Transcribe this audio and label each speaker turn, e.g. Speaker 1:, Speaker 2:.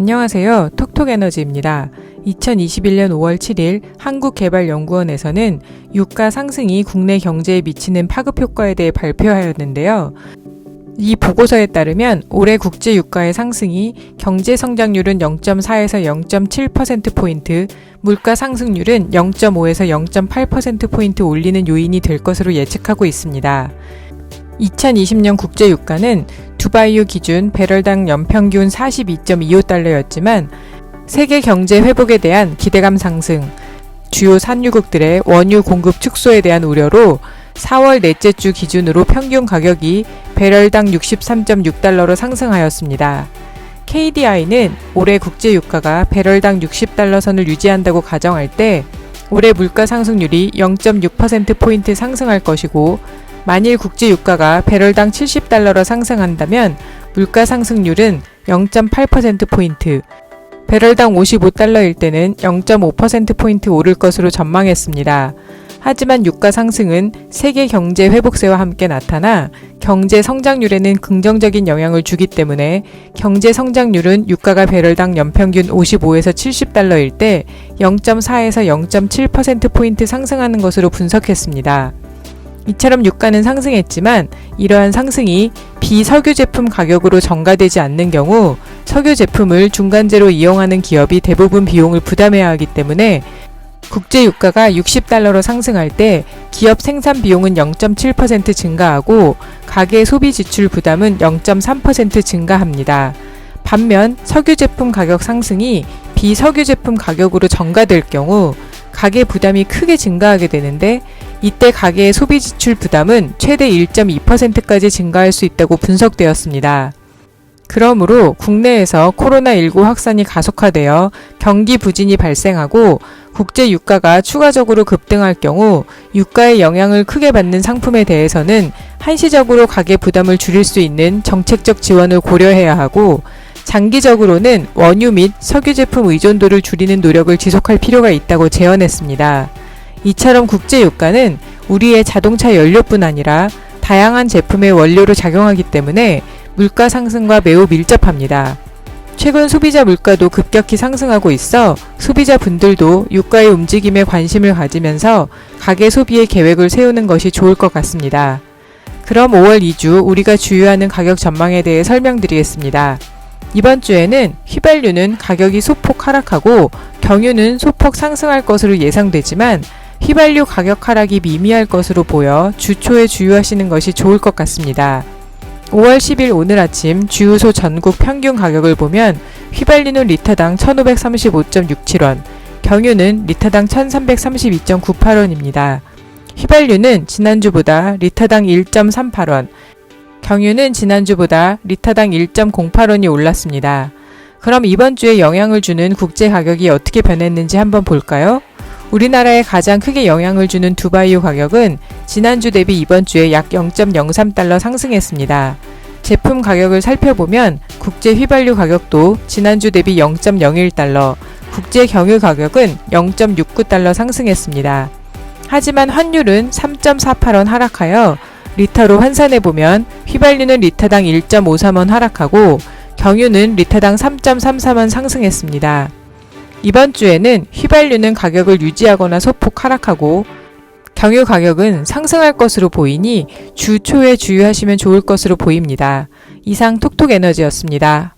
Speaker 1: 안녕하세요. 톡톡에너지입니다. 2021년 5월 7일 한국개발연구원에서는 유가 상승이 국내 경제에 미치는 파급 효과에 대해 발표하였는데요. 이 보고서에 따르면 올해 국제 유가의 상승이 경제 성장률은 0.4에서 0.7%포인트, 물가 상승률은 0.5에서 0.8%포인트 올리는 요인이 될 것으로 예측하고 있습니다. 2020년 국제 유가는 두바이유 기준 배럴당 연평균 42.25달러였지만 세계 경제 회복에 대한 기대감 상승, 주요 산유국들의 원유 공급 축소에 대한 우려로 4월 넷째 주 기준으로 평균 가격이 배럴당 63.6달러로 상승하였습니다. KDI는 올해 국제 유가가 배럴당 60달러 선을 유지한다고 가정할 때 올해 물가 상승률이 0.6%포인트 상승할 것이고, 만일 국제 유가가 배럴당 70달러로 상승한다면 물가 상승률은 0.8%포인트, 배럴당 55달러일 때는 0.5%포인트 오를 것으로 전망했습니다. 하지만 유가 상승은 세계 경제 회복세와 함께 나타나 경제 성장률에는 긍정적인 영향을 주기 때문에 경제 성장률은 유가가 배럴당 연평균 55에서 70달러일 때 0.4에서 0.7%포인트 상승하는 것으로 분석했습니다. 이처럼 유가는 상승했지만 이러한 상승이 비석유 제품 가격으로 전가되지 않는 경우 석유 제품을 중간재로 이용하는 기업이 대부분 비용을 부담해야 하기 때문에 국제 유가가 60달러로 상승할 때 기업 생산 비용은 0.7% 증가하고 가계 소비 지출 부담은 0.3% 증가합니다. 반면 석유 제품 가격 상승이 비석유 제품 가격으로 전가될 경우 가계 부담이 크게 증가하게 되는데, 이때 가계의 소비 지출 부담은 최대 1.2%까지 증가할 수 있다고 분석되었습니다. 그러므로 국내에서 코로나19 확산이 가속화되어 경기 부진이 발생하고 국제 유가가 추가적으로 급등할 경우 유가의 영향을 크게 받는 상품에 대해서는 한시적으로 가계 부담을 줄일 수 있는 정책적 지원을 고려해야 하고, 장기적으로는 원유 및 석유 제품 의존도를 줄이는 노력을 지속할 필요가 있다고 제언했습니다. 이처럼 국제 유가는 우리의 자동차 연료뿐 아니라 다양한 제품의 원료로 작용하기 때문에 물가 상승과 매우 밀접합니다. 최근 소비자 물가도 급격히 상승하고 있어 소비자분들도 유가의 움직임에 관심을 가지면서 가계 소비의 계획을 세우는 것이 좋을 것 같습니다. 그럼 5월 2주 우리가 주요하는 가격 전망에 대해 설명드리겠습니다. 이번 주에는 휘발유는 가격이 소폭 하락하고 경유는 소폭 상승할 것으로 예상되지만 휘발유 가격 하락이 미미할 것으로 보여 주 초에 주유하시는 것이 좋을 것 같습니다. 5월 10일 오늘 아침 주유소 전국 평균 가격을 보면 휘발유는 리터당 1,535.67원, 경유는 리터당 1,332.98원입니다. 휘발유는 지난주보다 리터당 1.38원, 경유는 지난주보다 리터당 1.08원이 올랐습니다. 그럼 이번 주에 영향을 주는 국제 가격이 어떻게 변했는지 한번 볼까요? 우리나라에 가장 크게 영향을 주는 두바이유 가격은 지난주 대비 이번 주에 약 0.03달러 상승했습니다. 제품 가격을 살펴보면 국제 휘발유 가격도 지난주 대비 0.01달러, 국제 경유 가격은 0.69달러 상승했습니다. 하지만 환율은 3.48원 하락하여 리터로 환산해보면 휘발유는 리터당 1.53원 하락하고 경유는 리터당 3.33원 상승했습니다. 이번 주에는 휘발유는 가격을 유지하거나 소폭 하락하고 경유 가격은 상승할 것으로 보이니 주 초에 주유하시면 좋을 것으로 보입니다. 이상 톡톡에너지였습니다.